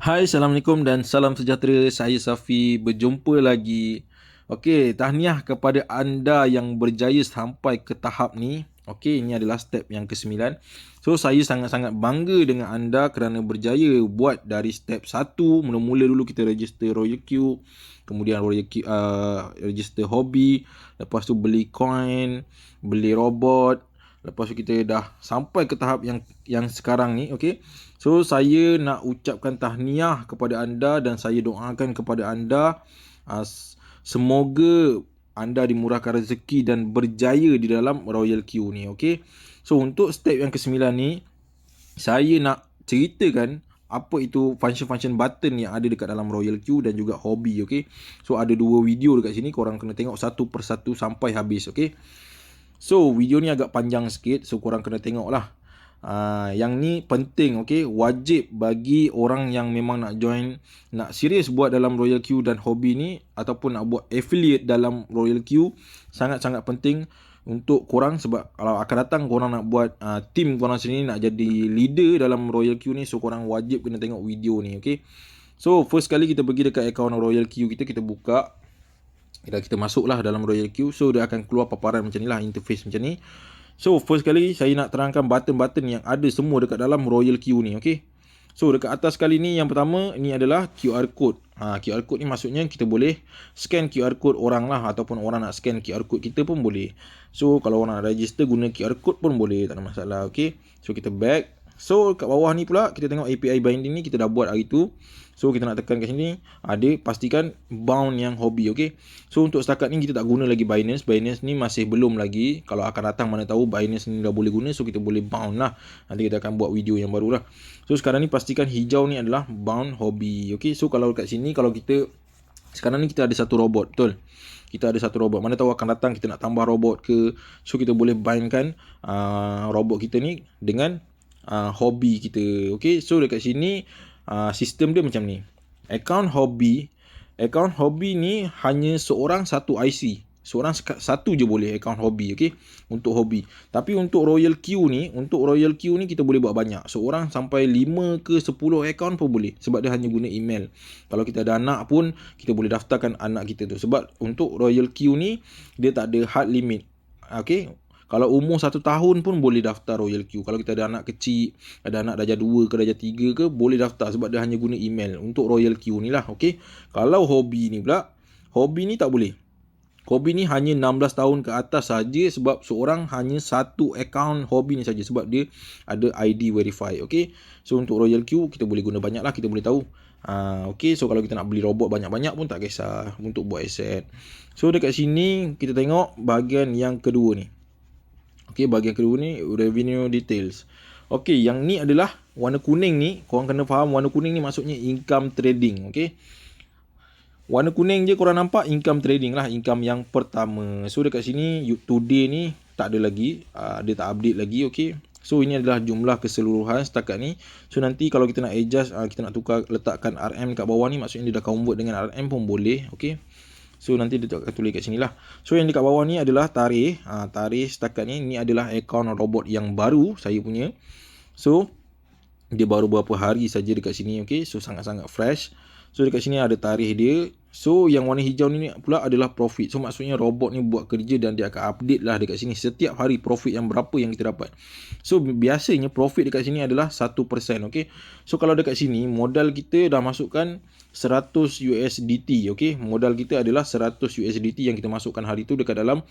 Hai, Assalamualaikum dan salam sejahtera. Saya Safi, berjumpa lagi. Okey, tahniah kepada anda yang berjaya sampai ke tahap ni. Okey, ini adalah step yang ke-9. So, saya sangat-sangat bangga dengan anda kerana berjaya buat dari step 1. Mula-mula dulu kita register Royal Q, kemudian register hobi, lepas tu beli coin, beli robot. Lepas tu kita dah sampai ke tahap yang sekarang ni, okey. So saya nak ucapkan tahniah kepada anda dan saya doakan kepada anda semoga anda dimurahkan rezeki dan berjaya di dalam Royal Q ni, okey. So untuk step yang ke-9 ni, saya nak ceritakan apa itu function-function button yang ada dekat dalam Royal Q dan juga hobi, okey. So ada dua video dekat sini, korang kena tengok satu persatu sampai habis, okey. So video ni agak panjang sikit, so korang kena tengok lah. Yang ni penting, okay? Wajib bagi orang yang memang nak join, nak serius buat dalam Royal Q dan hobi ni, ataupun nak buat affiliate dalam Royal Q. Sangat-sangat penting untuk korang, sebab kalau akan datang korang nak buat team korang sendiri, nak jadi leader dalam Royal Q ni. So korang wajib kena tengok video ni, okay? So first kali kita pergi dekat account Royal Q kita buka. Kita masuklah dalam Royal Q. So dia akan keluar paparan macam ni lah, interface macam ni. So first kali saya nak terangkan button-button yang ada semua dekat dalam Royal Q ni, okey. So dekat atas kali ni, yang pertama ni adalah QR code. QR code ni maksudnya kita boleh scan QR code orang lah, ataupun orang nak scan QR code kita pun boleh. So kalau orang nak register guna QR code pun boleh, tak ada masalah, okey. So kita back. So kat bawah ni pula kita tengok API binding ni kita dah buat hari tu. So kita nak tekan kat sini, ada pastikan bound yang hobi, okey. So untuk setakat ni kita tak guna lagi Binance. Binance ni masih belum lagi. Kalau akan datang mana tahu Binance ni dah boleh guna, so kita boleh bound lah. Nanti kita akan buat video yang baru lah. So sekarang ni pastikan hijau ni adalah bound hobi, okey. So kalau kat sini, kalau kita sekarang ni kita ada satu robot, betul? Kita ada satu robot. Mana tahu akan datang kita nak tambah robot ke. So kita boleh bindkan robot kita ni dengan hobi kita. Okay, so dekat sini sistem dia macam ni. Account hobi ni hanya seorang satu IC. Seorang satu je boleh account hobi, okay, untuk hobi. Tapi untuk Royal Q ni, kita boleh buat banyak. Seorang sampai 5 ke 10 account pun boleh, sebab dia hanya guna email. Kalau kita ada anak pun, kita boleh daftarkan anak kita tu. Sebab untuk Royal Q ni, dia tak ada hard limit. Okay, kalau umur 1 tahun pun boleh daftar Royal Q. Kalau kita ada anak kecil, ada anak darjah 2 ke darjah 3 ke, boleh daftar sebab dia hanya guna email. Untuk Royal Q ni lah, okey. Kalau hobi ni pula, hobi ni tak boleh. Hobi ni hanya 16 tahun ke atas saja, sebab seorang hanya satu account hobi ni saja, sebab dia ada ID verify, okey. So untuk Royal Q kita boleh guna banyak lah, kita boleh tahu. Okey, so kalau kita nak beli robot banyak-banyak pun tak kisah untuk buat aset. So dekat sini kita tengok bahagian yang kedua ni. Okey, bahagian kedua ni revenue details. Okey, yang ni adalah warna kuning ni, korang kena faham warna kuning ni maksudnya income trading, okey. Warna kuning je korang nampak income trading lah, income yang pertama. So dekat sini today ni tak ada lagi, dia tak update lagi, okey. So ini adalah jumlah keseluruhan setakat ni. So nanti kalau kita nak adjust, kita nak tukar letakkan RM kat bawah ni, maksudnya dia dah convert dengan RM pun boleh, okey. So nanti dia akan tulis kat sini lah. So yang dekat bawah ni adalah tarikh. Tarikh setakat ni, ni adalah akaun robot yang baru saya punya. So dia baru berapa hari saja dekat sini, okey. So sangat-sangat fresh. So dekat sini ada tarikh dia. So yang warna hijau ni pula adalah profit. So maksudnya robot ni buat kerja dan dia akan update lah dekat sini setiap hari profit yang berapa yang kita dapat. So biasanya profit dekat sini adalah 1%, okey. So kalau dekat sini modal kita dah masukkan 100 USDT, okey. Modal kita adalah 100 USDT yang kita masukkan hari tu dekat dalam,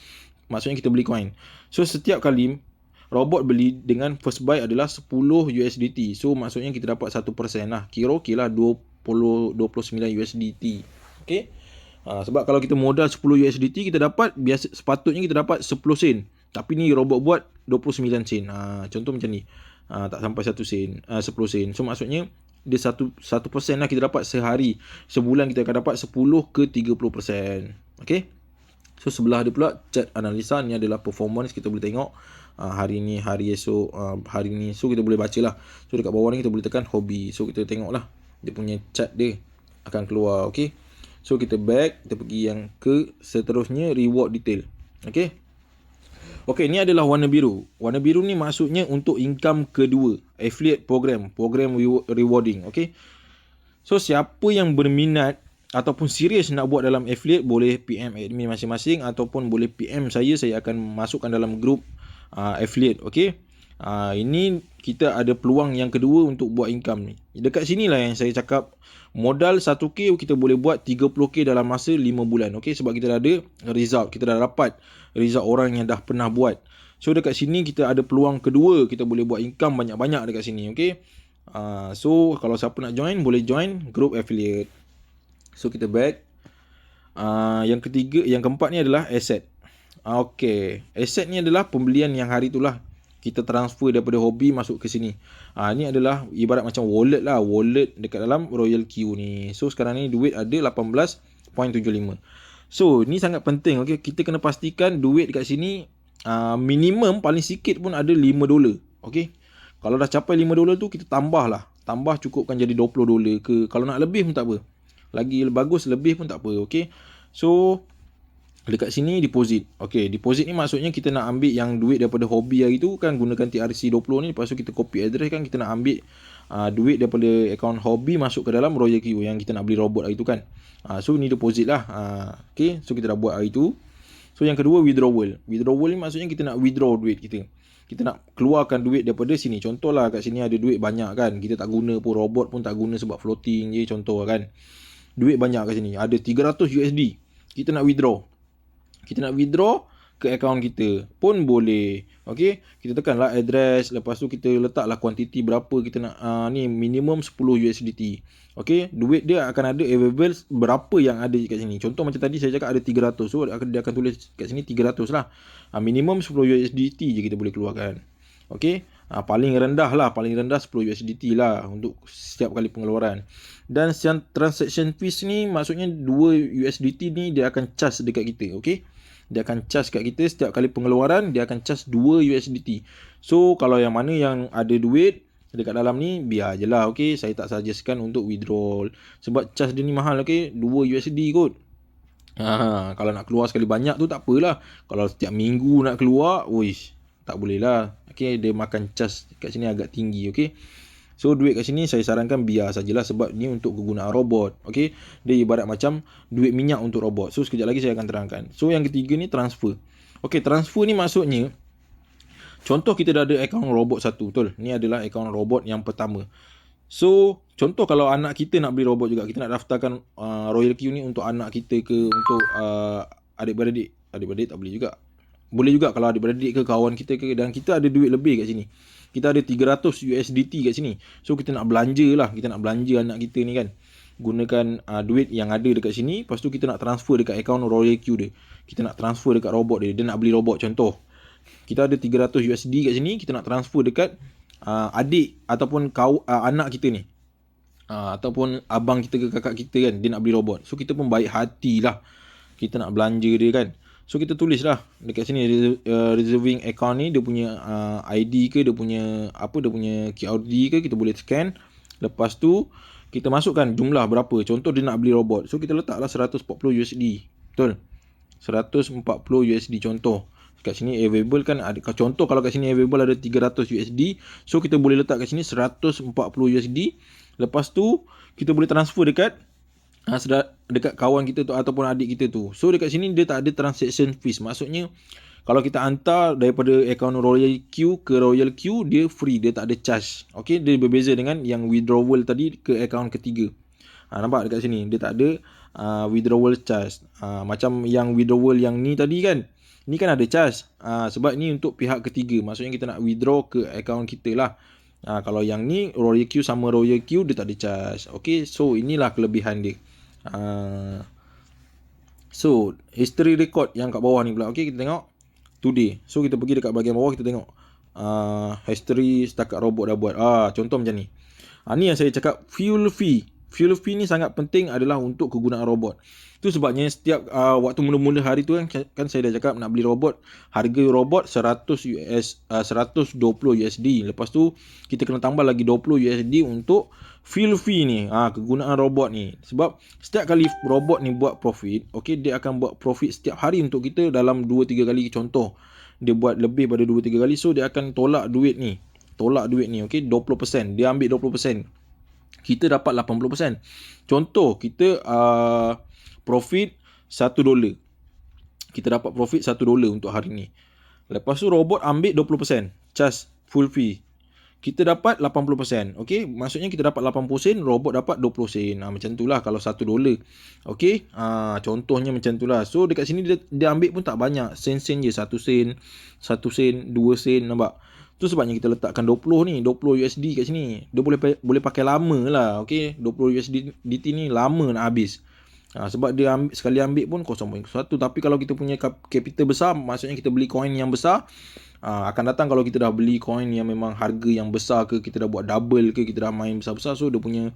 maksudnya kita beli coin. So setiap kali robot beli dengan first buy adalah 10 USDT. So maksudnya kita dapat 1% lah. Kira okey lah 29 USDT. Okey. Sebab kalau kita modal 10 USDT kita dapat, sepatutnya kita dapat 10 sen. Tapi ni robot buat 29 sen. Contoh macam ni. Tak sampai 1 sen, 10 sen. So maksudnya dia 1% lah kita dapat sehari. Sebulan kita akan dapat 10 ke 30%. Okey. So sebelah dia pula chart analisa, ni adalah performance, kita boleh tengok hari ni, hari esok, hari ni. So kita boleh baca lah. So dekat bawah ni kita boleh tekan hobi. So kita tengok lah dia punya chart dia akan keluar, okey. So kita back, kita pergi yang ke seterusnya, reward detail. Okey. Okey, ni adalah warna biru. Warna biru ni maksudnya untuk income kedua, affiliate program rewarding, okey. So siapa yang berminat ataupun serius nak buat dalam affiliate, boleh PM admin masing-masing ataupun boleh PM saya akan masukkan dalam grup affiliate. Okay, ini kita ada peluang yang kedua untuk buat income ni. Dekat sini lah yang saya cakap, modal 1k kita boleh buat 30k dalam masa 5 bulan. Okay, sebab kita dah ada result, kita dah dapat result orang yang dah pernah buat. So dekat sini kita ada peluang kedua, kita boleh buat income banyak-banyak dekat sini. Okay, so kalau siapa nak join, boleh join group affiliate. So kita back. Yang ketiga, yang keempat ni adalah asset. Okay, asset ni adalah pembelian yang hari itulah kita transfer daripada hobi masuk ke sini. Ni adalah ibarat macam wallet lah, wallet dekat dalam Royal Q ni. So sekarang ni duit ada 18.75. So ni sangat penting. Okay, kita kena pastikan duit dekat sini minimum paling sikit pun ada $5. Okay, kalau dah capai $5 tu, kita tambah lah. Tambah cukupkan jadi $20 ke. Kalau nak lebih pun tak apa. Lagi bagus lebih pun tak apa. Okay, so dekat sini deposit. Okay, deposit ni maksudnya kita nak ambil yang duit daripada hobi hari tu kan, gunakan TRC20 ni. Lepas tu kita copy address kan, kita nak ambil duit daripada akaun hobi masuk ke dalam Royal Q yang kita nak beli robot hari tu kan. So ni deposit lah. Okay, so kita dah buat hari tu. So yang kedua, withdrawal. Withdrawal ni maksudnya kita nak withdraw duit kita. Kita nak keluarkan duit daripada sini. Contohlah kat sini ada duit banyak kan, kita tak guna pun, robot pun tak guna sebab floating je contoh kan. Duit banyak kat sini, ada 300 USD. Kita nak withdraw. Kita nak withdraw ke akaun kita pun boleh. Okey, kita tekanlah address, lepas tu kita letaklah kuantiti berapa kita nak, ni minimum 10 USDT. Okey, duit dia akan ada available berapa yang ada kat sini. Contoh macam tadi saya cakap ada 300. So dia akan tulis kat sini 300 lah. Minimum 10 USDT je kita boleh keluarkan. Okey, paling rendah lah, paling rendah 10 USDT lah untuk setiap kali pengeluaran. Dan transaction fees ni maksudnya 2 USDT ni dia akan charge dekat kita. Okey, dia akan charge kat kita setiap kali pengeluaran, dia akan charge 2 USDT. So kalau yang mana yang ada duit dekat dalam ni, biar je lah. Okey, saya tak suggestkan untuk withdrawal sebab charge dia ni mahal. Okey, 2 USD kot. Kalau nak keluar sekali banyak tu tak apalah. Kalau setiap minggu nak keluar, wish, tak boleh lah. Okey, dia makan charge kat sini agak tinggi. Okey, so duit kat sini saya sarankan biar sajalah sebab ni untuk kegunaan robot. Okey, dia ibarat macam duit minyak untuk robot. So sekejap lagi saya akan terangkan. So yang ketiga ni transfer. Okey, transfer ni maksudnya contoh kita dah ada akaun robot satu, betul? Ni adalah akaun robot yang pertama. So contoh kalau anak kita nak beli robot juga, kita nak daftarkan Royal Q ni untuk anak kita ke untuk adik-beradik. Adik-beradik tak boleh juga. Boleh juga kalau adik-beradik ke kawan kita ke, dan kita ada duit lebih kat sini. Kita ada 300 USDT kat sini. So kita nak belanja lah, kita nak belanja anak kita ni kan. Gunakan duit yang ada dekat sini. Lepas tu kita nak transfer dekat akaun Royal Q dia. Kita nak transfer dekat robot dia. Dia nak beli robot contoh. Kita ada 300 USD kat sini, kita nak transfer dekat adik ataupun anak kita ni. Ataupun abang kita ke kakak kita kan, dia nak beli robot. So kita pun baik hati lah, kita nak belanja dia kan. So kita tulis lah dekat sini reserving account ni, dia punya ID ke, dia punya apa, dia punya QRD ke, kita boleh scan. Lepas tu kita masukkan jumlah berapa. Contoh dia nak beli robot, so kita letaklah 140 USD. Betul, 140 USD contoh. Kat sini available kan ada, contoh kalau kat sini available ada 300 USD, so kita boleh letak kat sini 140 USD. Lepas tu kita boleh transfer dekat kawan kita tu ataupun adik kita tu. So dekat sini dia tak ada transaction fees. Maksudnya kalau kita hantar daripada akaun Royal Q ke Royal Q, dia free, dia tak ada charge. Okey, dia berbeza dengan yang withdrawal tadi ke akaun ketiga. Nampak dekat sini dia tak ada withdrawal charge. Macam yang withdrawal yang ni tadi kan, ni kan ada charge. Sebab ni untuk pihak ketiga, maksudnya kita nak withdraw ke akaun kita lah. Kalau yang ni Royal Q sama Royal Q, dia tak ada charge. Okey, so inilah kelebihan dia. So history record yang kat bawah ni pula. Okey, kita tengok today. So kita pergi dekat bahagian bawah, kita tengok history setakat robot dah buat. Contoh macam ni. Ni yang saya cakap, fuel fee. Fuel fee ni sangat penting adalah untuk kegunaan robot. Itu sebabnya setiap waktu mula-mula hari tu kan saya dah cakap nak beli robot, harga robot 120 USD. Lepas tu kita kena tambah lagi 20 USD untuk fuel fee ni, kegunaan robot ni. Sebab setiap kali robot ni buat profit, okey, dia akan buat profit setiap hari untuk kita dalam 2-3 kali. Contoh dia buat lebih pada 2-3 kali, so dia akan tolak duit ni, okey, 20%. Dia ambil 20%. kita dapat 80%. Contoh, kita profit $1. Kita dapat profit $1 untuk hari ni. Lepas tu robot ambil 20%, charge full fee. Kita dapat 80%. Okey, maksudnya kita dapat 80 sen, robot dapat 20 sen. Macam itulah kalau $1. Okey, contohnya macam itulah. So dekat sini dia ambil pun tak banyak, sen-sen je, 1 sen, 1 sen, 2 sen, nampak? Tu sebabnya kita letakkan 20 ni, 20 USD kat sini. Dia boleh pakai lama lah. Okey, 20 USDT ni lama nak habis. Sebab dia sekali ambil pun 0.1. Tapi kalau kita punya capital besar, maksudnya kita beli coin yang besar, akan datang kalau kita dah beli coin yang memang harga yang besar ke, kita dah buat double ke, kita dah main besar-besar, so dia punya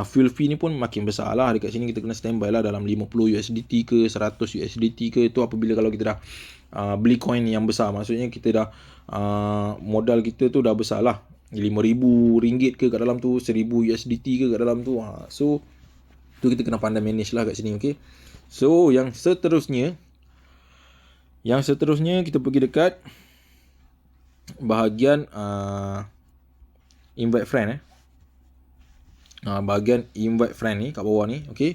fuel fee ni pun makin besar lah. Dekat sini kita kena standby lah dalam 50 USDT ke 100 USDT ke. Itu apabila kalau kita dah beli coin yang besar, maksudnya kita dah modal kita tu dah besar lah, RM5,000 ke kat dalam tu, RM1,000 USDT ke kat dalam tu. So tu kita kena pandai manage lah kat sini. Okay, so yang seterusnya kita pergi dekat bahagian invite friend. Bahagian invite friend ni kat bawah ni. Okay,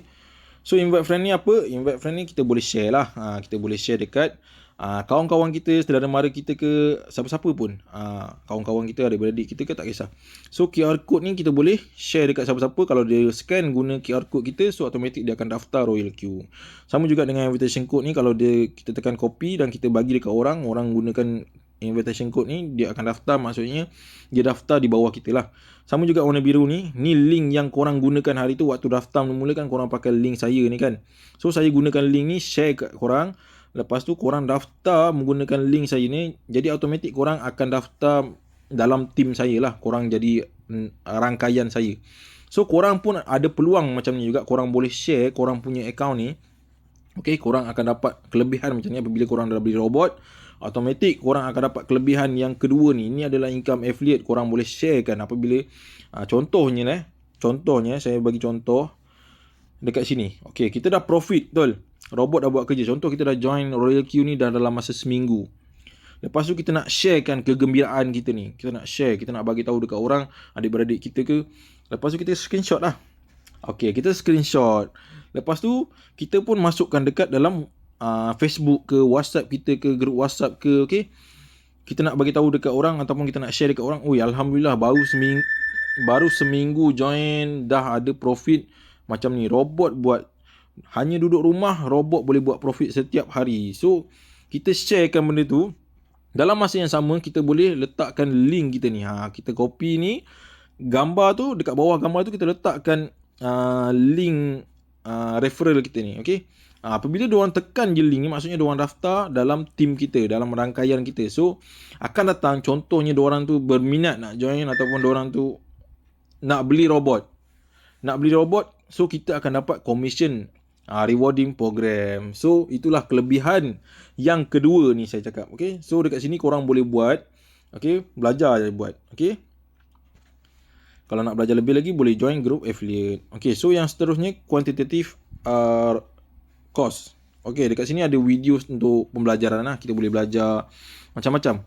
so invite friend ni apa? Invite friend ni kita boleh share lah. Kita boleh share dekat kawan-kawan kita, saudara mara kita ke, siapa-siapa pun, kawan-kawan kita, adik-beradik kita ke, tak kisah. So QR code ni kita boleh share dekat siapa-siapa. Kalau dia scan guna QR code kita, so automatic dia akan daftar Royal Q. Sama juga dengan invitation code ni, kalau kita tekan copy dan kita bagi dekat orang gunakan invitation code ni, dia akan daftar, maksudnya dia daftar di bawah kita lah. Sama juga warna biru ni link yang korang gunakan hari tu. Waktu daftar mula kan korang pakai link saya ni kan, so saya gunakan link ni share kat korang. Lepas tu korang daftar menggunakan link saya ni, jadi automatik korang akan daftar dalam tim saya lah, korang jadi rangkaian saya. So korang pun ada peluang macam ni juga, korang boleh share korang punya account ni. Okay, korang akan dapat kelebihan macam ni apabila korang dah beli robot. Automatik korang akan dapat kelebihan yang kedua ni. Ini adalah income affiliate, korang boleh share kan apabila contohnya saya bagi contoh dekat sini. Okay, kita dah profit betul, robot dah buat kerja. Contoh kita dah join Royal Q ni dah dalam masa seminggu. Lepas tu kita nak sharekan kegembiraan kita ni. Kita nak share, kita nak bagi tahu dekat orang, adik-beradik kita ke. Lepas tu kita screenshot lah. Okay, kita screenshot. Lepas tu kita pun masukkan dekat dalam Facebook ke, WhatsApp kita ke, grup WhatsApp ke. Okay, kita nak bagi tahu dekat orang ataupun kita nak share dekat orang. Alhamdulillah baru seminggu join dah ada profit macam ni. Robot buat, hanya duduk rumah, robot boleh buat profit setiap hari. So kita sharekan benda tu. Dalam masa yang sama kita boleh letakkan link kita ni. Kita copy ni gambar tu, dekat bawah gambar tu kita letakkan link referral kita ni. Okay, apabila diorang tekan je link ni, maksudnya diorang daftar dalam tim kita, dalam rangkaian kita. So akan datang, contohnya diorang tu berminat nak join ataupun diorang tu nak beli robot. So kita akan dapat commission, rewarding program. So itulah kelebihan yang kedua ni saya cakap. Okay, so dekat sini korang boleh buat. Okay, belajar je buat. Okay, kalau nak belajar lebih lagi boleh join group affiliate. Okay, so yang seterusnya quantitative cost. Okay, dekat sini ada video untuk pembelajaran lah. Kita boleh belajar macam-macam.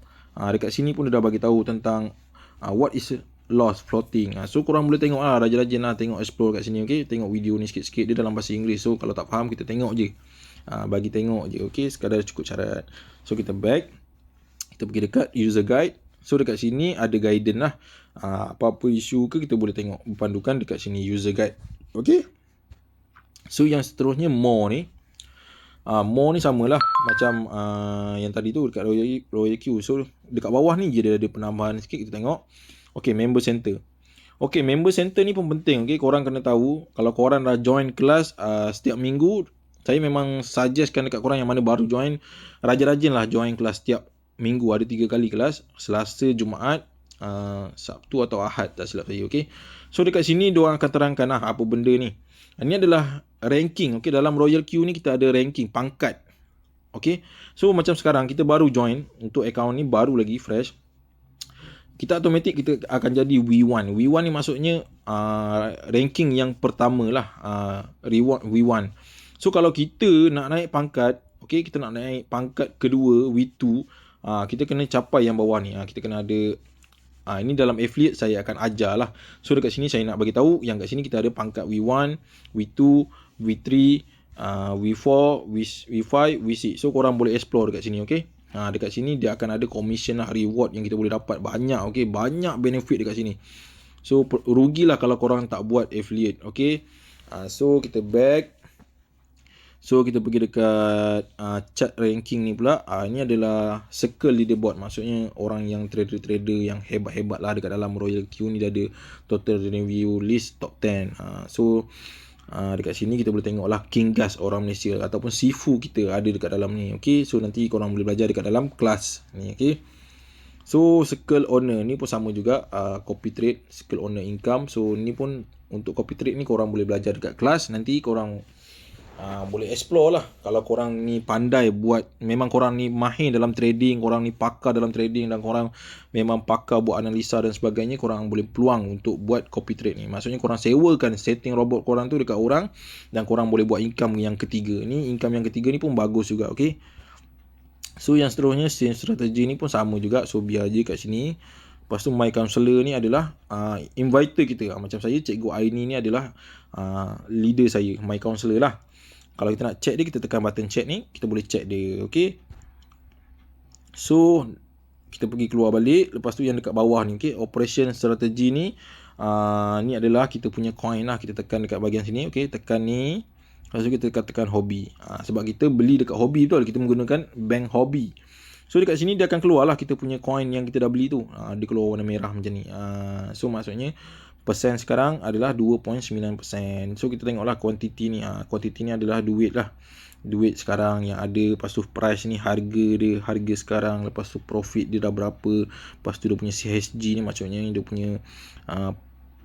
Dekat sini pun dia dah bagi tahu tentang what is loss floating. So korang boleh tengok lah, rajin-rajin lah tengok, explore kat sini. Okay, tengok video ni sikit-sikit, dia dalam bahasa Inggeris. So kalau tak faham kita tengok je, bagi tengok je. Okay, sekadar cukup syarat. So kita back, kita pergi dekat user guide. So dekat sini ada guidance lah, apa-apa isu ke kita boleh tengok pandukan dekat sini, user guide. Okay, so yang seterusnya more ni. More ni samalah macam yang tadi tu dekat Royal Q. So dekat bawah ni dia ada penambahan sikit, kita tengok. Okay, member center. Okay, member center ni pun penting. Okay, korang kena tahu, kalau korang dah join kelas setiap minggu, saya memang suggestkan dekat korang yang mana baru join, rajin-rajin lah join kelas setiap minggu. Ada 3 kali kelas, Selasa, Jumaat, Sabtu atau Ahad, tak silap saya. Okay, so dekat sini diorang akan terangkan lah apa benda ni. Ini adalah ranking. Okay, dalam Royal Q ni kita ada ranking, pangkat. Okay, so macam sekarang kita baru join untuk account ni, baru lagi fresh, kita automatik kita akan jadi V1. V1 ni maksudnya ranking yang pertama lah, reward V1. So kalau kita nak naik pangkat, okay, kita nak naik pangkat kedua V2, kita kena capai yang bawah ni. Kita kena ada Ini dalam affiliate saya akan ajar lah. So dekat sini saya nak bagi tahu yang kat sini kita ada pangkat V1, V2, V3, V4, V5, V6. So korang boleh explore dekat sini, okay? Dekat sini dia akan ada commission lah, reward yang kita boleh dapat banyak, okay? Banyak benefit dekat sini. So rugilah kalau korang tak buat affiliate, okay? So kita back. So kita pergi dekat chart ranking ni pula. Ini adalah circle leaderboard. Maksudnya orang yang trader-trader yang hebat-hebat lah dekat dalam Royal Q ni. Dia ada total review list top 10. So dekat sini kita boleh tengok lah King Gas orang Malaysia ataupun Sifu kita ada dekat dalam ni. Okay, so nanti korang boleh belajar dekat dalam kelas ni. Okay, so circle owner ni pun sama juga, copy trade, circle owner income. So ni pun untuk copy trade ni korang boleh belajar dekat kelas. Nanti korang boleh explore lah. Kalau korang ni pandai buat, memang korang ni mahir dalam trading, korang ni pakar dalam trading dan korang memang pakar buat analisa dan sebagainya, korang boleh peluang untuk buat copy trade ni. Maksudnya korang sewakan setting robot korang tu dekat orang dan korang boleh buat income yang ketiga. Ni income yang ketiga ni pun bagus juga, okay? So yang seterusnya same strategi ni pun sama juga. So biar je kat sini. Lepas tu my counselor ni adalah inviter kita. Macam saya, Cikgu Aini ni adalah leader saya, my counselor lah. Kalau kita nak check dia, kita tekan button check ni, kita boleh check dia, okay? So kita pergi keluar balik. Lepas tu yang dekat bawah ni, okay, operation strategy ni, ni adalah kita punya coin lah. Kita tekan dekat bahagian sini, okay, tekan ni. Lepas tu kita tekan hobby. Sebab kita beli dekat hobby betul, kita menggunakan bank hobby. So dekat sini dia akan keluar lah kita punya coin yang kita dah beli tu. Dia keluar warna merah macam ni. So maksudnya persen sekarang adalah 2.9%. So kita tengoklah quantity ni. Quantity ni adalah duit lah. Duit sekarang yang ada. Lepas tu price ni, harga dia, harga sekarang. Lepas tu profit dia dah berapa. Lepas tu dia punya CHG ni, maksudnya dia punya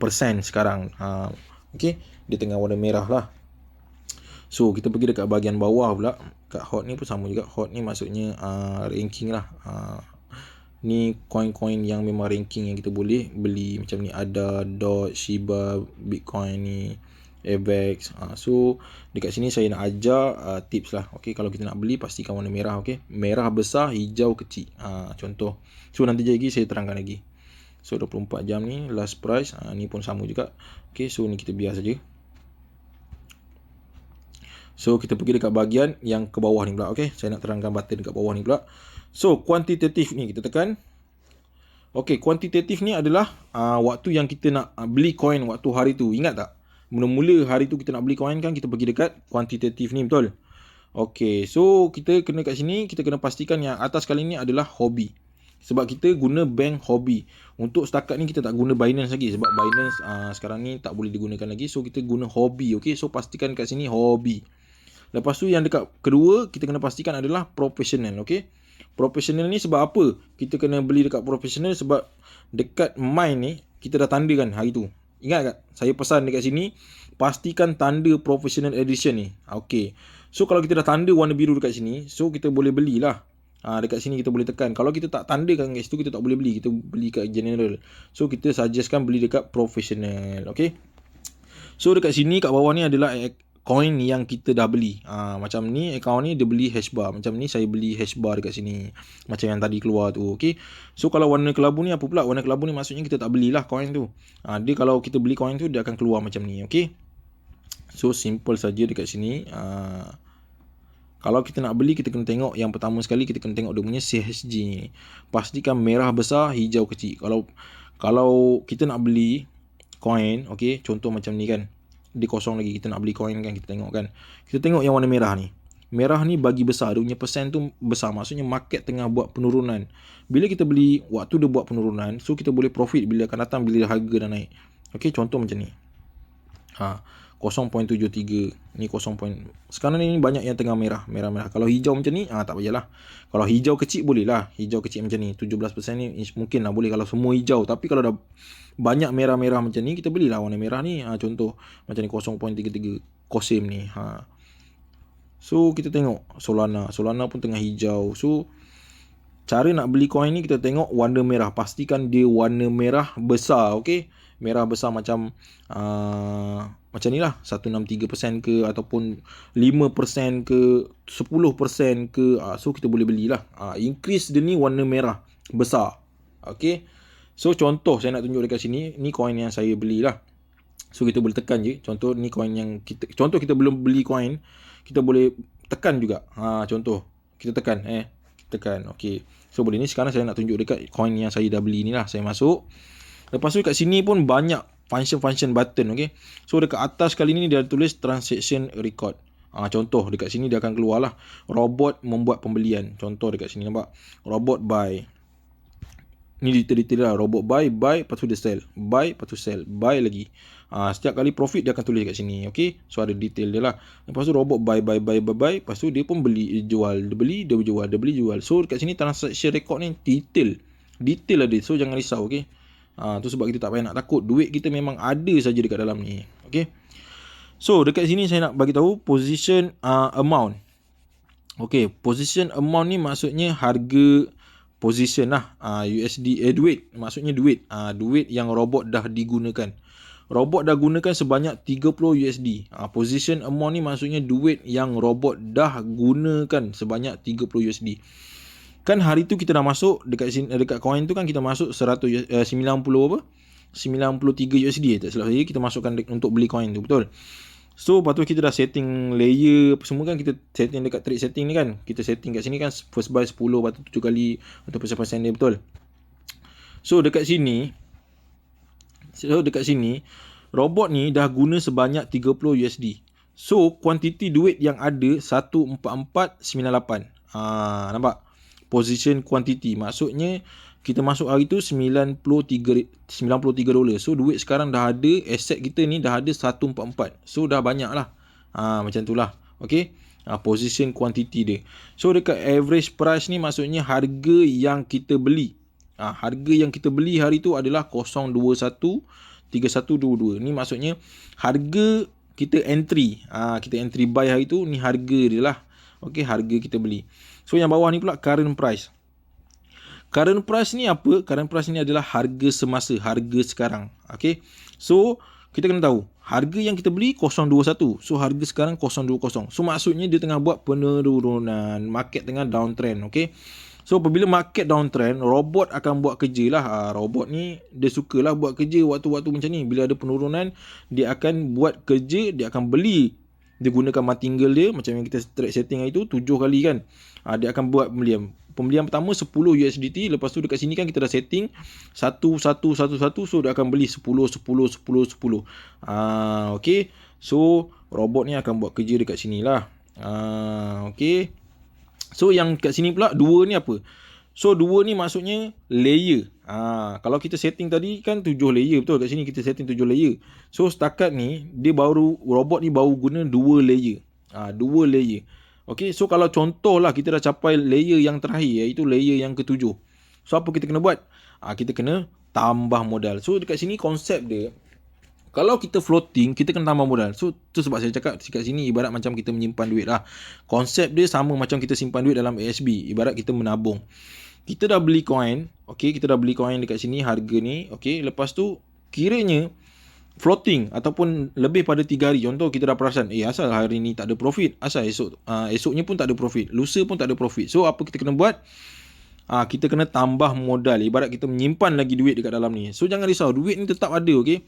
persen sekarang. Okay, dia tengah warna merah lah. So kita pergi dekat bahagian bawah pula. Kat hot ni pun sama juga. Hot ni maksudnya ranking lah. Ni coin-coin yang memang ranking yang kita boleh beli. Macam ni ada DOT, Shiba, Bitcoin ni, AVAX. So dekat sini saya nak ajar tips lah. Okay, kalau kita nak beli pastikan warna merah. Okay, merah besar, hijau kecil. Contoh. So nanti lagi saya terangkan lagi. So 24 jam ni last price. Ni pun sama juga. Okay, so ni kita biar saja. So kita pergi dekat bahagian yang ke bawah ni pula. Okay, saya nak terangkan button dekat bawah ni pula. So kuantitatif ni kita tekan. Okay, kuantitatif ni adalah waktu yang kita nak beli coin waktu hari tu. Ingat tak? Mula-mula hari tu kita nak beli coin kan, kita pergi dekat kuantitatif ni, betul? Okay, so kita kena kat sini, kita kena pastikan yang atas kali ni adalah hobby. Sebab kita guna bank hobby. Untuk setakat ni kita tak guna Binance lagi. Sebab Binance sekarang ni tak boleh digunakan lagi. So kita guna hobby. Okay, so pastikan kat sini hobby. Lepas tu yang dekat kedua kita kena pastikan adalah professional. Okay, professional ni sebab apa kita kena beli dekat professional? Sebab dekat mine ni kita dah tandakan hari tu. Ingat tak? Saya pesan dekat sini, pastikan tanda professional edition ni. Okay, so kalau kita dah tanda warna biru dekat sini, so kita boleh belilah. Dekat sini kita boleh tekan. Kalau kita tak tandakan kat situ, kita tak boleh beli. Kita beli kat general. So kita suggestkan beli dekat professional. Okay, so dekat sini kat bawah ni adalah coin yang kita dah beli. Macam ni account ni dia beli hashbar. Macam ni saya beli hashbar dekat sini. Macam yang tadi keluar tu. Okay, so kalau warna kelabu ni apa pula? Warna kelabu ni maksudnya kita tak belilah coin tu. Dia kalau kita beli coin tu dia akan keluar macam ni. Okay, so simple saja dekat sini. Kalau kita nak beli, kita kena tengok yang pertama sekali, kita kena tengok dia punya CHG ni. Pastikan merah besar, hijau kecil. Kalau kita nak beli coin, okay, contoh macam ni kan, dia kosong lagi, kita nak beli coin kan, kita tengok kan. Kita tengok yang warna merah ni. Merah ni bagi besar, dia punya persen tu besar. Maksudnya market tengah buat penurunan. Bila kita beli, waktu dia buat penurunan, so kita boleh profit bila akan datang, bila harga dah naik. Okay, contoh macam ni. 0.73 ni 0. Sekarang ni banyak yang tengah merah. Kalau hijau macam ni tak payahlah. Kalau hijau kecil boleh lah. Hijau kecil macam ni 17% ni mungkin lah boleh kalau semua hijau. Tapi kalau dah banyak merah-merah macam ni, kita belilah warna merah ni. Contoh macam ni 0.33 Kosim ni. So kita tengok Solana pun tengah hijau. So cara nak beli coin ni, kita tengok warna merah. Pastikan dia warna merah besar. Okay, merah besar macam ni lah, 163% ke ataupun 5% ke 10% ke. So kita boleh belilah. Increase dia ni warna merah besar. Okay, So contoh saya nak tunjuk dekat sini, ni coin yang saya belilah. So kita boleh tekan je. Contoh ni coin yang kita belum beli coin, kita boleh tekan juga. Contoh kita tekan kita tekan. Okey. So boleh ni. Sekarang saya nak tunjuk dekat coin yang saya dah beli ni lah. Saya masuk. Lepas tu kat sini pun banyak function button. Okey. So dekat atas kali ni dia tulis transaction record. Contoh dekat sini dia akan keluar lah, robot membuat pembelian. Contoh dekat sini nampak, robot buy. Ni detail-detail lah, robot buy, lepas tu dia sell, buy, lepas tu sell, buy lagi. Setiap kali profit dia akan tulis kat sini. Okay, so ada detail dia lah. Lepas tu robot buy, lepas tu dia pun beli, jual, dia beli, dia jual, dia beli, jual. So kat sini transaction record ni detail ada. So jangan risau. Okay, tu sebab kita tak payah nak takut, duit kita memang ada saja dekat dalam ni. Okay, so dekat sini saya nak bagi tahu position amount. Okay, position amount ni maksudnya harga position lah, USD, duit, maksudnya duit yang robot dah digunakan. Robot dah gunakan sebanyak 30 USD. Position amount ni maksudnya duit yang robot dah gunakan sebanyak 30 USD. Kan hari tu kita dah masuk dekat sini, dekat coin tu kan kita masuk 90 apa? 93 USD tak silap saya, kita masukkan untuk beli coin tu, betul? So lepas tu kita dah setting layer apa semua kan, kita setting dekat trade setting ni kan. Kita setting kat sini kan first buy 10, lepas tu 7 kali atau persen dia, betul? So dekat sini robot ni dah guna sebanyak 30 USD. So kuantiti duit yang ada 14498. Nampak? Position quantity maksudnya kita masuk hari tu 93 dolar. So duit sekarang dah ada, aset kita ni dah ada 144. So dah banyak lah. Macam tu lah. Okay, position quantity dia. So dekat average price ni maksudnya harga yang kita beli. Harga yang kita beli hari tu adalah 0213122. Ni maksudnya harga kita entry. Kita entry buy hari tu, ni harga dia lah. Okay, harga kita beli. So yang bawah ni pula current price. Current price ni apa? Current price ni adalah harga semasa, harga sekarang. Okay, so kita kena tahu harga yang kita beli 021. So harga sekarang 020. So maksudnya dia tengah buat penurunan, market tengah downtrend. Okay, so apabila market downtrend, robot akan buat kerja lah. Robot ni dia sukalah buat kerja waktu-waktu macam ni. Bila ada penurunan, dia akan buat kerja, dia akan beli. Dia gunakan martingale dia macam yang kita trade setting hari tu 7 kali kan. Dia akan buat pembelian pertama 10 USDT. Lepas tu dekat sini kan kita dah setting 1111. So dia akan beli 10. Okay, so robot ni akan buat kerja dekat sini lah. Okay, so yang kat sini pula 2 ni apa? So 2 ni maksudnya layer. Kalau kita setting tadi kan 7 layer, betul? Kat sini kita setting 7 layer. So setakat ni robot ni baru guna 2 layer. 2 layer. Okay, so kalau contoh lah kita dah capai layer yang terakhir, iaitu layer yang ke-7. So apa kita kena buat? Kita kena tambah modal. So dekat sini konsep dia, kalau kita floating, kita kena tambah modal. So tu sebab saya cakap dekat sini ibarat macam kita menyimpan duit lah. Konsep dia sama macam kita simpan duit dalam ASB. Ibarat kita menabung. Kita dah beli coin. Okay, kita dah beli coin dekat sini, harga ni. Okay, lepas tu kiranya floating ataupun lebih pada 3 hari. Contoh kita dah perasan, asal hari ni tak ada profit, asal esoknya pun tak ada profit, lusa pun tak ada profit. So apa kita kena buat? Kita kena tambah modal. Ibarat kita menyimpan lagi duit dekat dalam ni. So jangan risau, duit ni tetap ada. Okay,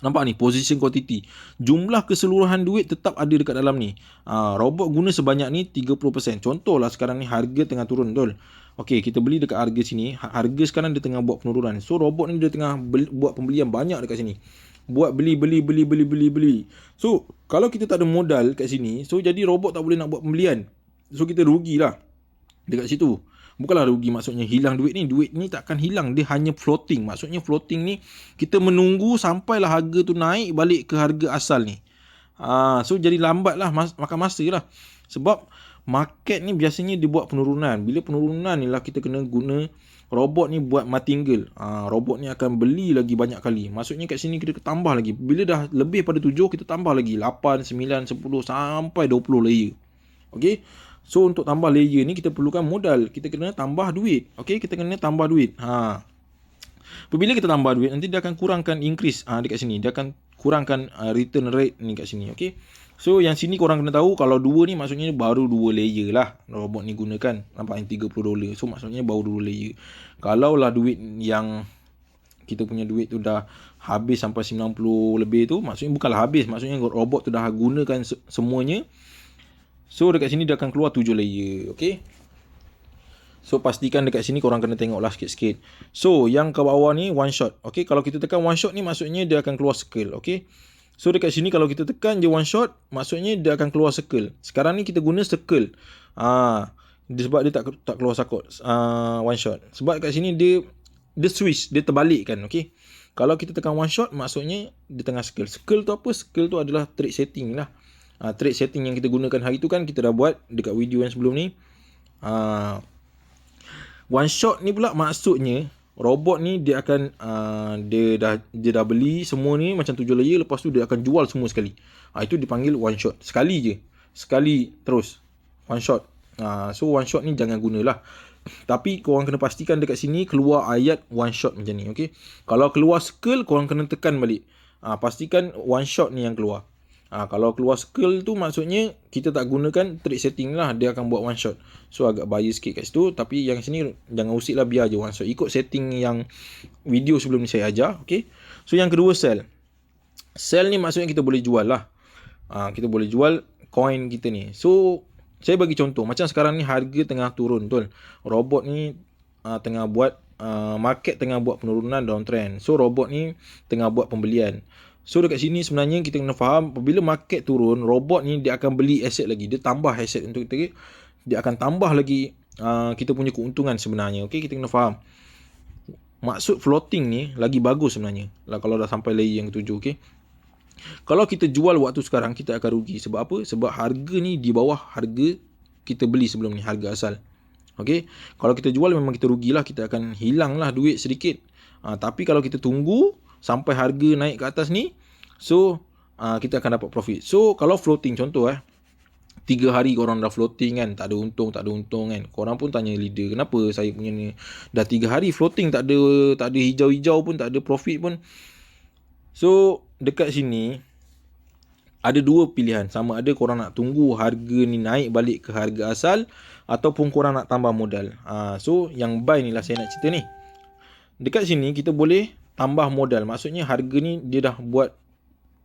nampak ni position quantity, jumlah keseluruhan duit tetap ada dekat dalam ni. Robot guna sebanyak ni 30%. Contohlah sekarang ni harga tengah turun, betul? Okey, kita beli dekat harga sini. Harga sekarang dia tengah buat penurunan. So robot ni dia tengah buat pembelian banyak dekat sini. Buat beli. So kalau kita tak ada modal kat sini, so jadi robot tak boleh nak buat pembelian. So kita rugilah dekat situ. Bukanlah rugi maksudnya hilang duit ni. Duit ni takkan hilang, dia hanya floating. Maksudnya floating ni kita menunggu sampailah harga tu naik balik ke harga asal ni. So jadi lambat lah, makan masa lah. Sebab market ni biasanya dia buat penurunan. Bila penurunan ni lah kita kena guna robot ni buat martingale. Robot ni akan beli lagi banyak kali. Maksudnya kat sini kita tambah lagi. Bila dah lebih pada 7, kita tambah lagi 8, 9, 10 sampai 20 layer. Okay, so untuk tambah layer ni kita perlukan modal. Kita kena tambah duit. Okay, kita kena tambah duit. Apabila kita tambah duit, nanti dia akan kurangkan increase dekat sini. Dia akan kurangkan return rate ni kat sini. Okay, so yang sini korang kena tahu, kalau 2 ni maksudnya baru 2 layer lah robot ni gunakan. Nampak yang $30. So maksudnya baru 2 layer. Kalau lah duit yang kita punya duit tu dah habis sampai 90 lebih tu, maksudnya bukanlah habis, maksudnya robot tu dah gunakan semuanya. So dekat sini dia akan keluar 7 layer. Okay, so pastikan dekat sini korang kena tengok lah sikit-sikit. So yang ke bawah ni one shot. Okay, kalau kita tekan one shot ni maksudnya dia akan keluar circle. Okay, so dekat sini kalau kita tekan je one shot, maksudnya dia akan keluar circle. Sekarang ni kita guna circle. Sebab dia tak keluar one shot. Sebab kat sini dia switch, dia terbalik kan. Okay, kalau kita tekan one shot, maksudnya dia tengah circle. Circle tu apa? Circle tu adalah trade setting lah. Trade setting yang kita gunakan hari tu kan, kita dah buat dekat video yang sebelum ni. One shot ni pula maksudnya robot ni dia akan dia dah beli semua ni macam 7 layer, lepas tu dia akan jual semua sekali. Itu dipanggil one shot. Sekali je. Sekali terus. One shot. So one shot ni jangan gunalah. Tapi korang kena pastikan dekat sini keluar ayat one shot macam ni. Okay, kalau keluar circle, korang kena tekan balik. Pastikan one shot ni yang keluar. Kalau keluar circle tu maksudnya kita tak gunakan trade setting lah, dia akan buat one shot. So agak bias sikit kat situ. Tapi yang sini jangan usik lah, biar je one shot. Ikut setting yang video sebelum ni saya ajar. Okay, so yang kedua sell. Sell ni maksudnya kita boleh jual lah. Kita boleh jual coin kita ni. So saya bagi contoh, macam sekarang ni harga tengah turun betul. Robot ni tengah buat market tengah buat penurunan, downtrend. So robot ni tengah buat pembelian. So dekat sini sebenarnya kita kena faham, apabila market turun, robot ni dia akan beli aset lagi. Dia tambah aset untuk kita. Dia akan tambah lagi kita punya keuntungan sebenarnya. Okay, kita kena faham. Maksud floating ni lagi bagus sebenarnya lah kalau dah sampai layer yang ketujuh. Okay, kalau kita jual waktu sekarang, kita akan rugi. Sebab apa? Sebab harga ni di bawah harga kita beli sebelum ni, harga asal. Okay, kalau kita jual memang kita rugilah, kita akan hilang lah duit sedikit. Tapi kalau kita tunggu sampai harga naik ke atas ni, so kita akan dapat profit. So kalau floating, contoh 3 hari korang dah floating kan, tak ada untung kan. Korang pun tanya leader, kenapa saya punya ni dah 3 hari floating, tak ada hijau-hijau pun, tak ada profit pun. So dekat sini ada dua pilihan. Sama ada korang nak tunggu harga ni naik balik ke harga asal, ataupun korang nak tambah modal. So yang buy ni lah saya nak cerita ni. Dekat sini kita boleh tambah modal. Maksudnya harga ni dia dah buat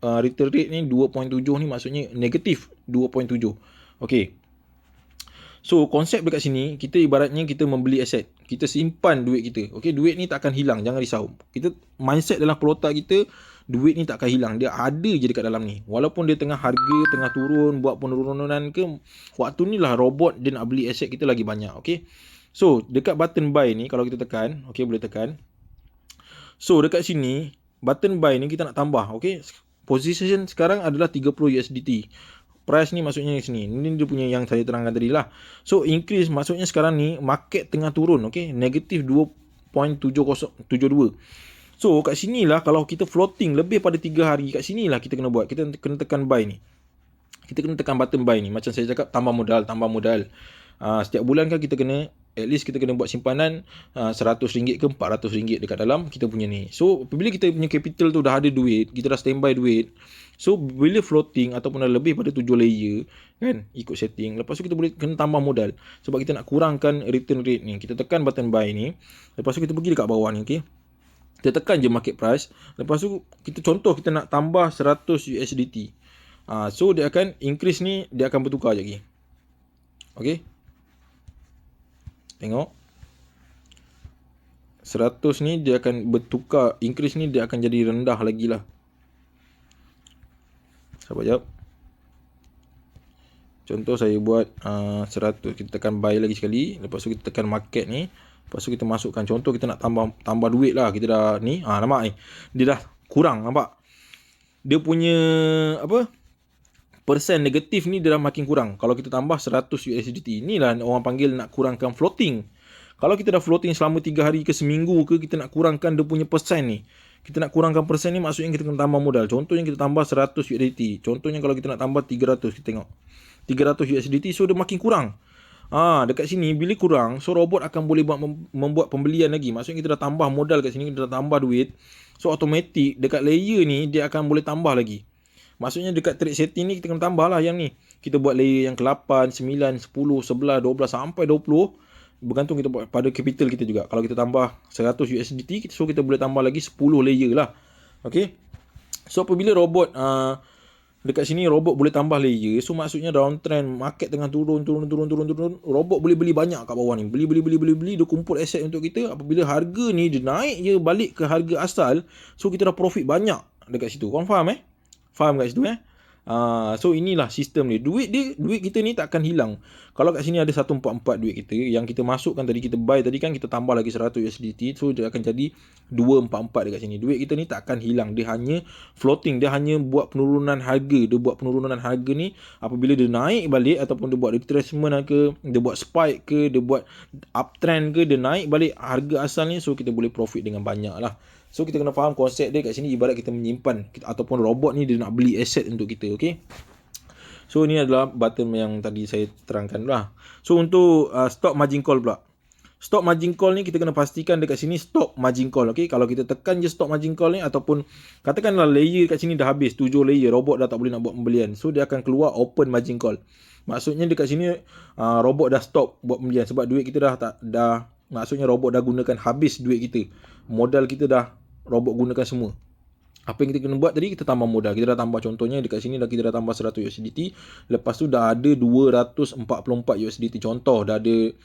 return rate ni 2.7 ni, maksudnya negatif 2.7. Okay, so konsep dekat sini, kita ibaratnya kita membeli aset. Kita simpan duit kita. Okay, duit ni tak akan hilang, jangan risau. Kita mindset dalam kepala otak kita, duit ni tak akan hilang. Dia ada je dekat dalam ni. Walaupun dia harga tengah turun, buat penurunan ke, waktu ni lah robot dia nak beli aset kita lagi banyak. Okay, so dekat button buy ni kalau kita tekan, okay, boleh tekan. So dekat sini button buy ni kita nak tambah. Okay, position sekarang adalah 30 USDT. Price ni maksudnya sini. Ini dia punya yang saya terangkan tadi lah. So increase maksudnya sekarang ni market tengah turun. Okay, negatif 2.72. So kat sini lah kalau kita floating lebih pada 3 hari, kat sini lah kita kena buat. Kita kena tekan buy ni. Kita kena tekan button buy ni. Macam saya cakap, tambah modal. Setiap bulan kan kita kena, at least kita kena buat simpanan RM100 ke RM400 dekat dalam kita punya ni. So bila kita punya capital tu dah ada duit, kita dah standby duit. So bila floating ataupun dah lebih pada 7 layer kan, ikut setting, lepas tu kita boleh kena tambah modal. Sebab kita nak kurangkan return rate ni. Kita tekan button buy ni. Lepas tu kita pergi dekat bawah ni. Okay, kita tekan je market price. Lepas tu kita contoh kita nak tambah 100 USDT. So dia akan increase ni, dia akan bertukar je lagi. Okay, tengok 100 ni dia akan bertukar, increase ni dia akan jadi rendah lagi lah. Sabar jap. Contoh saya buat 100, kita tekan buy lagi sekali. Lepas tu kita tekan market ni. Lepas tu kita masukkan, contoh kita nak tambah duit lah. Kita dah ni, nampak ni, dia dah kurang, nampak? Dia punya persen negatif ni dia dah makin kurang. Kalau kita tambah 100 USDT, inilah orang panggil nak kurangkan floating. Kalau kita dah floating selama 3 hari ke seminggu ke, kita nak kurangkan dia punya persen ni. Kita nak kurangkan persen ni, maksudnya kita kena tambah modal. Contohnya kita tambah 100 USDT. Contohnya kalau kita nak tambah 300, kita tengok 300 USDT, so dia makin kurang. Dekat sini bila kurang, so robot akan boleh membuat pembelian lagi. Maksudnya kita dah tambah modal kat sini, kita dah tambah duit. So automatic dekat layer ni dia akan boleh tambah lagi. Maksudnya dekat trade setting ni kita kena tambah lah yang ni. Kita buat layer yang ke-8, 9, 10, 11, 12 sampai 20. bergantung kita pada capital kita juga. Kalau kita tambah 100 USDT, so kita boleh tambah lagi 10 layer lah. Okay. So apabila robot dekat sini robot boleh tambah layer, so maksudnya downtrend, market tengah turun, robot boleh beli banyak kat bawah ni. Beli, dia kumpul aset untuk kita. Apabila harga ni dia naik je balik ke harga asal, so kita dah profit banyak dekat situ. Korang faham Faham kat situ so inilah sistem ni. Duit kita ni tak akan hilang. Kalau kat sini ada 144 duit kita yang kita masukkan tadi, kita buy tadi kan, kita tambah lagi 100 USDT, so dia akan jadi 244 dekat sini. Duit kita ni tak akan hilang. Dia hanya floating, dia hanya buat penurunan harga. Dia buat penurunan harga ni apabila dia naik balik, ataupun dia buat retracement ke, dia buat spike ke, dia buat uptrend ke, dia naik balik harga asalnya, so kita boleh profit dengan banyak lah. So kita kena faham konsep dia kat sini, ibarat kita menyimpan ataupun robot ni dia nak beli aset untuk kita. Okay. So ni adalah button yang tadi saya terangkan lah. So untuk stop margin call pula. Stop margin call ni kita kena pastikan dekat sini stop margin call. Okay. Kalau kita tekan je stop margin call ni, ataupun katakanlah layer kat sini dah habis, 7 layer, robot dah tak boleh nak buat pembelian, so dia akan keluar open margin call. Maksudnya dekat sini robot dah stop buat pembelian, sebab duit kita dah maksudnya robot dah gunakan habis duit kita. Modal kita dah robot gunakan semua. Apa yang kita kena buat tadi, kita tambah modal. Kita dah tambah, contohnya dekat sini dah kita dah tambah 100 USDT. Lepas tu dah ada 244 USDT. Contoh, dah ada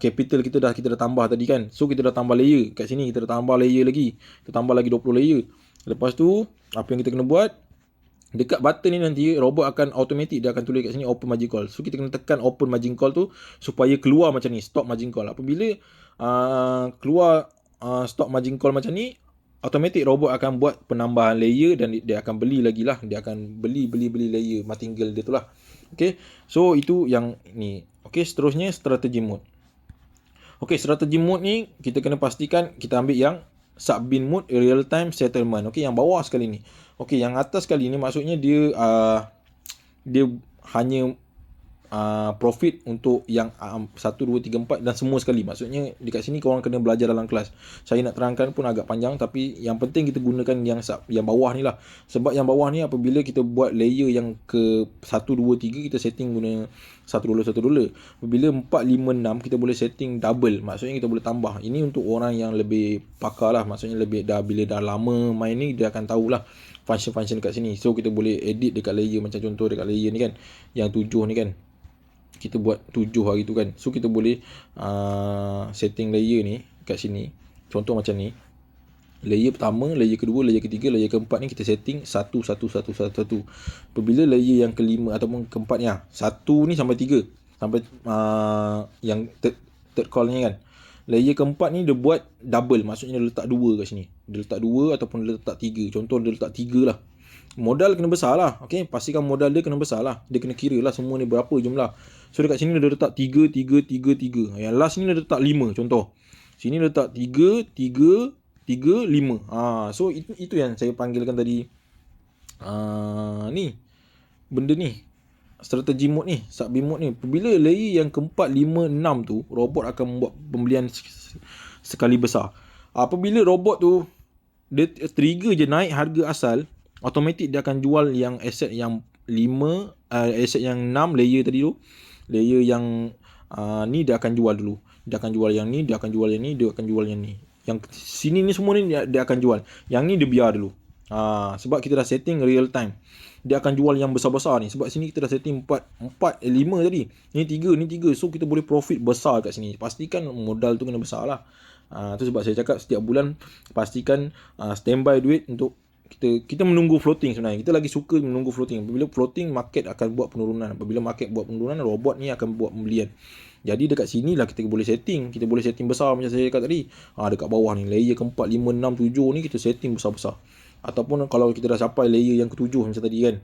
capital kita dah tambah tadi kan. So kita dah tambah layer. Kat sini kita dah tambah layer lagi. Kita tambah lagi 20 layer. Lepas tu, apa yang kita kena buat, dekat button ni nanti robot akan automatic, dia akan tulis kat sini open margin call. So kita kena tekan open margin call tu supaya keluar macam ni, stop margin call. Apabila keluar stop margin call macam ni, automatic robot akan buat penambahan layer dan dia akan beli lagi lah. Dia akan beli layer martingale dia tu lah. Okay. So itu yang ni. Okay. Seterusnya strategi mode. Okay. Strategi mode ni kita kena pastikan kita ambil yang sub-bin mode real time settlement. Okay. Yang bawah sekali ni. Okay. Yang atas sekali ni maksudnya dia hanya profit untuk yang 1, 2, 3, 4 dan semua sekali. Maksudnya dekat sini korang kena belajar dalam kelas. Saya nak terangkan pun agak panjang, tapi yang penting kita gunakan yang bawah ni lah. Sebab yang bawah ni apabila kita buat layer yang ke 1, 2, 3, kita setting guna $1. Apabila 4, 5, 6 kita boleh setting double. Maksudnya kita boleh tambah. Ini untuk orang yang lebih pakar lah. Maksudnya bila dah lama main ni, dia akan tahulah function-function dekat sini. So kita boleh edit dekat layer, macam contoh dekat layer ni kan, yang 7 ni kan, kita buat 7 hari tu kan. So kita boleh setting layer ni kat sini. Contoh macam ni. Layer pertama, layer kedua, layer ketiga, layer keempat ni kita setting 1. Apabila layer yang kelima ataupun keempat ni 1 ni sampai 3. Sampai yang third call ni kan. Layer keempat ni dia buat double. Maksudnya dia letak 2 kat sini. Dia letak 2 ataupun dia letak 3. Contoh dia letak 3 lah. Modal kena besar lah. Okay. Pastikan modal dia kena besar lah. Dia kena kira lah semua ni berapa jumlah. So dekat sini dia letak 3. Yang last ni dia letak 5 contoh. Sini dia letak 3, 5. So itu yang saya panggilkan tadi. Ni. Benda ni. Strategi mode ni. Sub-bin mode ni. Apabila layer yang keempat, 5, 6 tu, robot akan membuat pembelian sekali besar. Apabila robot tu dia trigger je naik harga asal, automatic dia akan jual yang aset yang 5, aset yang 6 layer tadi tu. Layer yang ni dia akan jual dulu. Dia akan jual yang ni, dia akan jual yang ni, dia akan jual yang ni. Yang sini ni semua ni dia akan jual. Yang ni dia biar dulu. Sebab kita dah setting real time. Dia akan jual yang besar-besar ni. Sebab sini kita dah setting 5 tadi. Ni 3. So kita boleh profit besar kat sini. Pastikan modal tu kena besar lah. Tu sebab saya cakap setiap bulan pastikan standby duit untuk kita menunggu floating sebenarnya. Kita lagi suka menunggu floating. Apabila floating, market akan buat penurunan. Apabila market buat penurunan, robot ni akan buat pembelian. Jadi dekat sini lah kita boleh setting. Kita boleh setting besar macam saya cakap tadi. Dekat bawah ni, layer keempat, 5, 6, 7 ni kita setting besar-besar. Ataupun kalau kita dah sampai layer yang ke-7 macam tadi kan,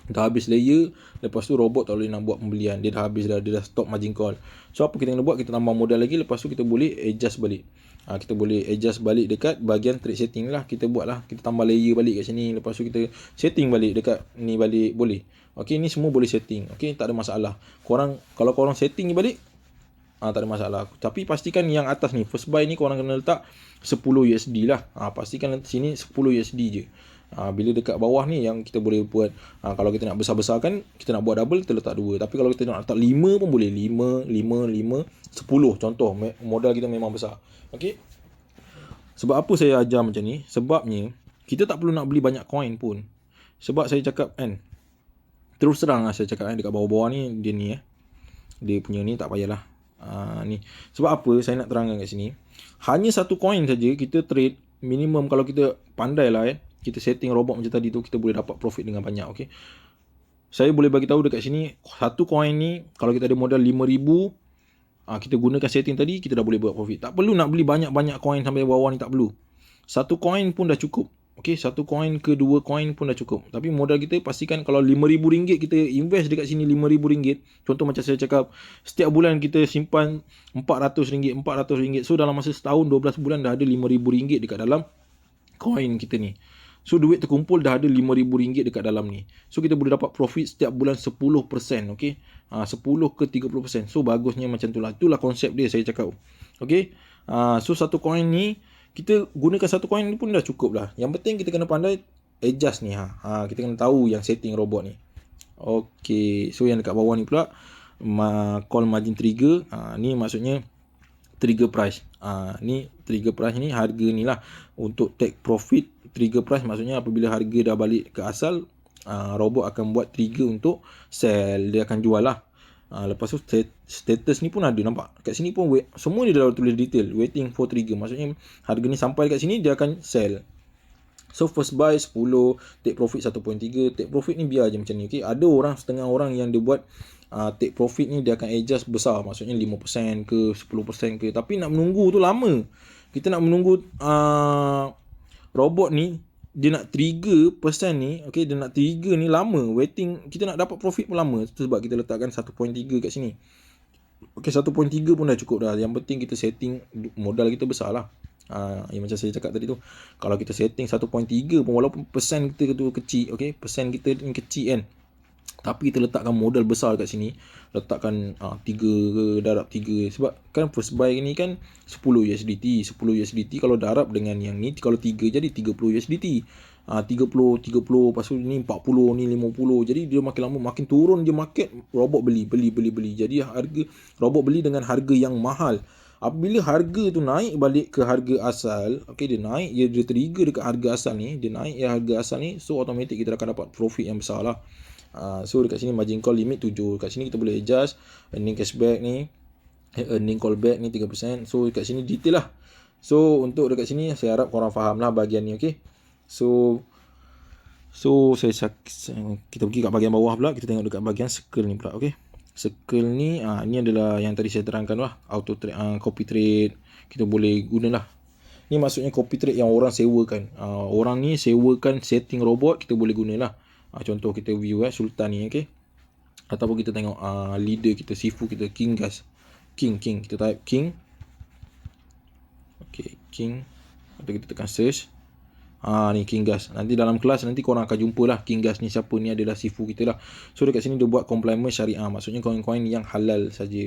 dah habis layer, lepas tu robot tak boleh nak buat pembelian. Dia dah habis dah, dia dah stop margin call. So apa kita kena buat, kita tambah modal lagi. Lepas tu kita boleh adjust balik. Kita boleh adjust balik dekat bahagian trade setting lah. Kita buat lah, kita tambah layer balik kat sini. Lepas tu kita setting balik dekat ni balik, boleh. Okay, ni semua boleh setting. Okay, tak ada masalah. Kalau korang setting ni balik, tak ada masalah. Tapi pastikan yang atas ni, first buy ni korang kena letak 10 USD lah. Pastikan sini 10 USD je. Bila dekat bawah ni yang kita boleh buat, kalau kita nak besar-besarkan, kita nak buat double, kita letak 2. Tapi kalau kita nak letak 5 pun boleh. 5, 10 contoh. Modal kita memang besar. Okay. Sebab apa saya ajar macam ni? Sebabnya kita tak perlu nak beli banyak coin pun. Sebab saya cakap kan, terus terang saya cakap dekat bawah-bawah ni, dia ni dia punya ni tak payahlah. Ni. Sebab apa saya nak terangkan kat sini? Hanya satu coin saja kita trade minimum, kalau kita pandai lah kita setting robot macam tadi tu, kita boleh dapat profit dengan banyak. Okay. Saya boleh bagi tahu dekat sini, satu coin ni kalau kita ada modal 5,000, kita gunakan setting tadi, kita dah boleh buat profit. Tak perlu nak beli banyak-banyak coin sampai bawah ni, tak perlu. Satu coin pun dah cukup. Okay, satu coin ke 2 coin pun dah cukup. Tapi modal kita pastikan kalau RM5,000 kita invest dekat sini RM5,000. Contoh macam saya cakap, setiap bulan kita simpan RM400, RM400. So dalam masa setahun 12 bulan dah ada RM5,000 dekat dalam coin kita ni. So duit terkumpul dah ada RM5,000 dekat dalam ni. So kita boleh dapat profit setiap bulan 10%. Okay, 10 ke 30%. So bagusnya macam tu lah. Itulah konsep dia saya cakap. Okay. So satu coin ni, kita gunakan satu coin ni pun dah cukup lah. Yang penting kita kena pandai adjust ni. Kita kena tahu yang setting robot ni. Okay. So yang dekat bawah ni pula, call margin trigger. Ni maksudnya trigger price. Ni trigger price ni, harga ni lah. Untuk take profit, trigger price maksudnya apabila harga dah balik ke asal, robot akan buat trigger untuk sell. Dia akan jual lah. Lepas tu status ni pun ada, nampak kat sini pun semua dia dah tulis detail, waiting for trigger. Maksudnya harga ni sampai kat sini, dia akan sell. So first buy 10, take profit 1.3. Take profit ni biar je macam ni. Okay? Ada setengah orang yang dia buat take profit ni, dia akan adjust besar, maksudnya 5% ke 10% ke. Tapi nak menunggu tu lama. Kita nak menunggu robot ni, dia nak trigger persen ni, okay, dia nak trigger ni lama, waiting, kita nak dapat profit pun lama. Itu sebab kita letakkan 1.3 kat sini. Okay, 1.3 pun dah cukup dah. Yang penting kita setting modal kita besar lah. Yang macam saya cakap tadi tu, kalau kita setting 1.3 pun, walaupun persen kita tu kecil, okay, persen kita ni kecil kan, tapi kita letakkan modal besar kat sini, letakkan 3 ke, darab 3. Sebab kan first buy ni kan 10 USDT. 10 USDT kalau darab dengan yang ni, kalau 3 jadi 30 USDT. 30, lepas tu ni 40, ni 50. Jadi dia makin lama makin turun je market, robot beli. Jadi harga robot beli dengan harga yang mahal. Apabila harga tu naik balik ke harga asal, okay, dia naik, dia trigger dekat harga asal ni, dia naik harga asal ni, so automatic kita akan dapat profit yang besar lah. So dekat sini margin call limit 7. Dekat sini kita boleh adjust earning cashback ni, earning callback ni 3%. So dekat sini detail lah. So untuk dekat sini saya harap korang faham lah bahagian ni. Okay. So kita pergi kat bahagian bawah pula, kita tengok dekat bahagian circle ni pula. Okay. Circle ni ni adalah yang tadi saya terangkan lah, auto trade, copy trade kita boleh guna lah. Ni maksudnya copy trade yang orang sewakan. Orang ni sewakan setting robot, kita boleh guna lah. Contoh kita view Sultan ni, okay. Ataupun kita tengok leader kita, Sifu kita, King Gas. King. Kita type King. Okay, King. Atau kita tekan search. Ni King Gas. Nanti dalam kelas nanti korang akan jumpa lah King Gas ni siapa, ni adalah Sifu kita lah. So dekat sini dia buat complement syariah. Maksudnya koin-koin yang halal saja.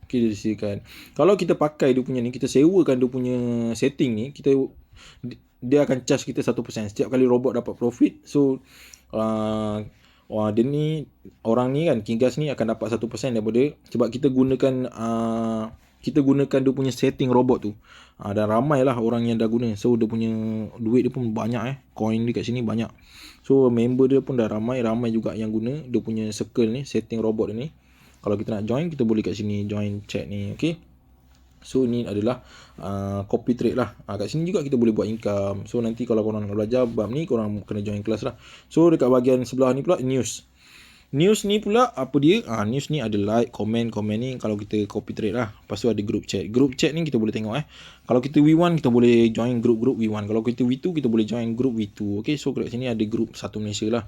Okay, dia disediakan. Kalau kita pakai dia punya ni, kita sewakan dia punya setting ni, dia akan charge kita 1% setiap kali robot dapat profit. So dia ni, orang ni kan, King Gas ni akan dapat 1% daripada, sebab kita gunakan dia punya setting robot tu. Dan ramai lah orang yang dah guna. So dia punya duit dia pun banyak, coin dia kat sini banyak. So member dia pun dah ramai juga yang guna dia punya circle ni, setting robot ni. Kalau kita nak join, kita boleh kat sini join chat ni. Okay. So ni adalah copy trade lah. Kat sini juga kita boleh buat income. So nanti kalau korang nak belajar bab ni, korang kena join kelas lah. So dekat bahagian sebelah ni pula news. News ni pula apa dia? News ni ada like, komen ni kalau kita copy trade lah. Lepas tu ada group chat. Group chat ni kita boleh tengok Kalau kita V1 kita boleh join group V1. Kalau kita V2 kita boleh join group V2. Okay, so kat sini ada group satu Malaysia lah.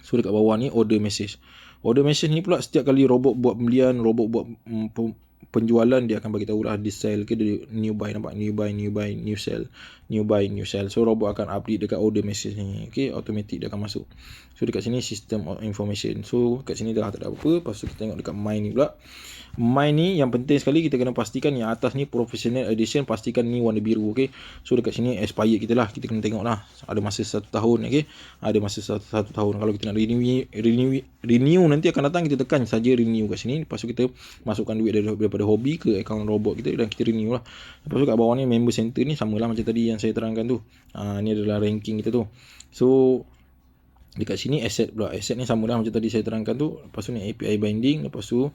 So dekat bawah ni order message. Order message ni pula setiap kali robot buat pembelian, robot buat penjualan dia akan bagi tahu lah this sell ke new buy, nampak new buy, new sell, new buy, new sell. So robot akan update dekat order message ni. Okay, automatic dia akan masuk. So dekat sini system of information. So kat sini dah tak ada apa. Lepas tu kita tengok dekat mine ni pula. Mine ni yang penting sekali kita kena pastikan yang atas ni professional edition, pastikan ni warna biru. Okay, so dekat sini expired kita lah, kita kena tengok lah ada masa 1 tahun. Okay, ada masa 1 tahun. Kalau kita nak renew nanti akan datang, kita tekan saja renew kat sini. Lepas tu kita masukkan duit daripada hobi ke akaun robot kita dan kita renew lah. Lepas tu kat bawah ni member center ni samalah macam tadi yang saya terangkan tu. Ni adalah ranking kita tu. So dekat sini asset pula. Asset ni samalah macam tadi saya terangkan tu. Lepas tu ni API binding. Lepas tu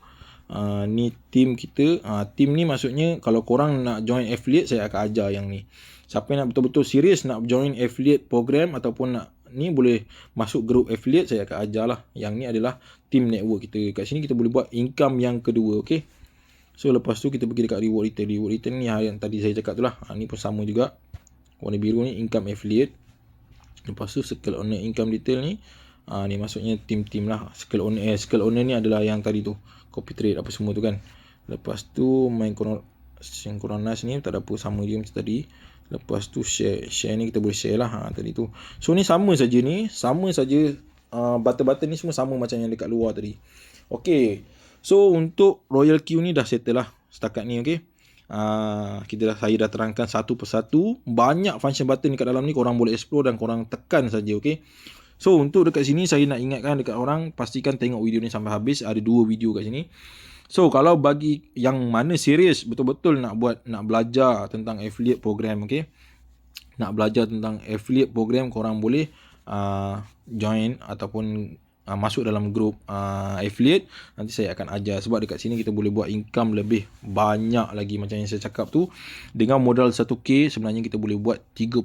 ni team kita. Team ni maksudnya kalau korang nak join affiliate, saya akan ajar yang ni. Siapa yang nak betul-betul serius nak join affiliate program ataupun nak ni boleh masuk group affiliate, saya akan ajar lah. Yang ni adalah team network kita. Kat sini kita boleh buat income yang kedua. Okay, so lepas tu kita pergi dekat reward return. Reward return ni yang tadi saya cakap tu lah. Ni pun sama juga. Warna biru ni income affiliate. Lepas tu circle owner income detail ni. Ni maksudnya team lah. Circle owner ni adalah yang tadi tu. Copy trade apa semua tu kan. Lepas tu main synchronize ni tak ada apa, sama dia macam tadi. Lepas tu share ni kita boleh share lah tadi tu. So ni sama saja ni. Sama saja button-button ni semua sama macam yang dekat luar tadi. Okay, so untuk Royal Queue ni dah settle lah setakat ni. Okay, saya dah terangkan satu persatu. Banyak function button dekat dalam ni, korang boleh explore dan korang tekan saja. Okay, so untuk dekat sini saya nak ingatkan dekat orang, pastikan tengok video ni sampai habis. Ada 2 video kat sini. So kalau bagi yang mana serius betul-betul nak belajar tentang affiliate program, okay, nak belajar tentang affiliate program, korang boleh join ataupun masuk dalam group affiliate. Nanti saya akan ajar, sebab dekat sini kita boleh buat income lebih banyak lagi. Macam yang saya cakap tu, dengan modal 1k sebenarnya kita boleh buat 30,000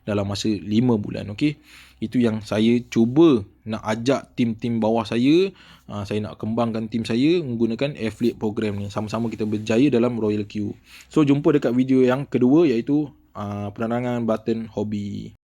dalam masa 5 bulan. Okay, itu yang saya cuba nak ajak tim-tim bawah saya. Saya nak kembangkan tim saya menggunakan affiliate program ni. Sama-sama kita berjaya dalam Royal Queue. So jumpa dekat video yang kedua, iaitu penerangan button hobi.